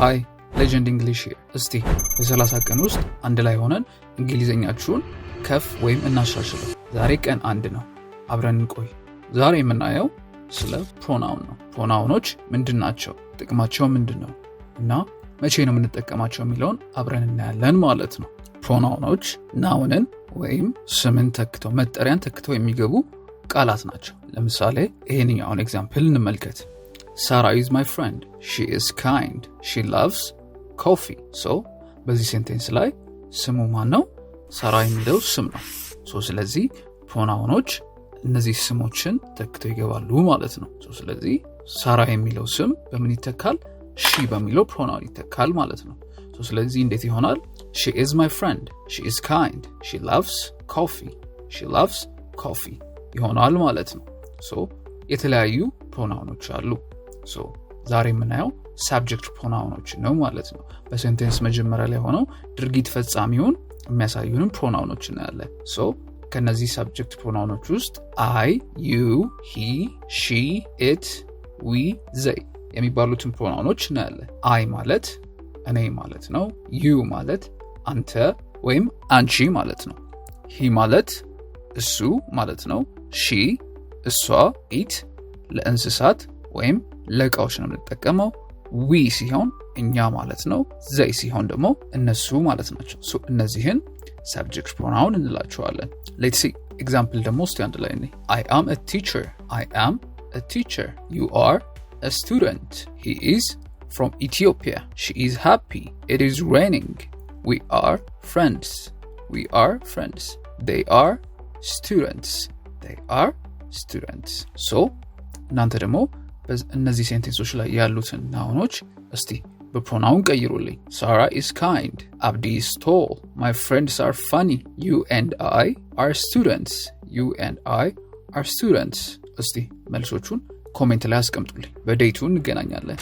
ሃይ ሌጀንድ እንግሊሽ ሂር። እስቲ በ30 ቀን ውስጥ አንድ ላይ ሆነን እንግሊዘኛችሁን ከፍ ወይም እናሻሽለው። ዛሬ ቀን 1 ነው። አብረን እንቆይ። ዛሬ የምናየው ስለ ፕሮናውን ነው። ፕሮናውኖች ምንድናቸው? ጥቅማቸው ምንድነው? እና መቼ ነው የምንጠቀማቸው የሚለውን አብረን እናያለን ማለት ነው። ፕሮናውኖች ናውንን ወይም ስምን ተክተው መጠሪያን ተክተው የሚገቡ ቃላት ናቸው። ለምሳሌ ይሄንኛውን ኤግዛምፕል እንመልከት። Sarah is my friend. She is kind. She loves coffee. So በዚህ ሴንቴንስ ላይ ስሙ ማን ነው? ሳራ የሚለው ስም ነው። ስለዚህ ፕሮናውኖች እነዚህ ስሞችን ተክተው ይገባሉ ማለት ነው። ስለዚህ ሳራ የሚለው ስም በምን ይተካል? ሺ በሚለው ፕሮናውን ይተካል ማለት ነው። ስለዚህ እንዴት ይሆናል? She is my friend. She is kind. She loves coffee. She loves coffee ይሆናል ማለት ነው። የተለያዩ ፕሮናውኖች አሉ። ዛሬ የምናየው ሳብጀክት ፕሮናውኖች ነው ማለት ነው። በሴንቴንስ መጀመሪያ ላይ ሆነው ድርጊት ፈጻሚውን የሚያሳዩንም ፕሮናውኖች እናያለን። ከነዚህ ሳብጀክት ፕሮናውኖች ውስጥ አይ፣ ዩ፣ ሂ፣ ሺ፣ ኢት፣ ዊ፣ ዘይ የሚባሉትን ፕሮናውኖች እናያለን። አይ ማለት እኔ ማለት ነው። ዩ ማለት አንተ ወይም አንቺ ማለት ነው። ሂ ማለት እሱ ማለት ነው። ሺ እሷ፣ ኢት ለእንስሳት ወይም ለእቃዎች ነው የምንጠቀመው። ዊ ሲሆን እኛ ማለት ነው። ዘይ ሲሆን ደግሞ እነሱ ማለት ናቸው። እነዚህን ሰብጀክት ፕሮናውን እንላቸዋለን። ሌትስ ሲ ኤግዛምፕል ደግሞ እስቲ አንድ ላይ ነኝ። I am a teacher. I am a teacher. You are a student. He is from Ethiopia. She is happy. It is raining. We are friends. We are friends. They are students. They are students. እናንተ ደግሞ እነዚህ ሴንቴንሶች ላይ ያሉትን ናውኖች እስቲ በፕሮናውን ቀይሩልኝ። Sarah is kind. Abdi is tall. My friends are funny. You and I are students. You and I are students. እስቲ መልሶቹን ኮሜንት ላይ አስቀምጡልኝ። በዴቱ እንገናኛለን።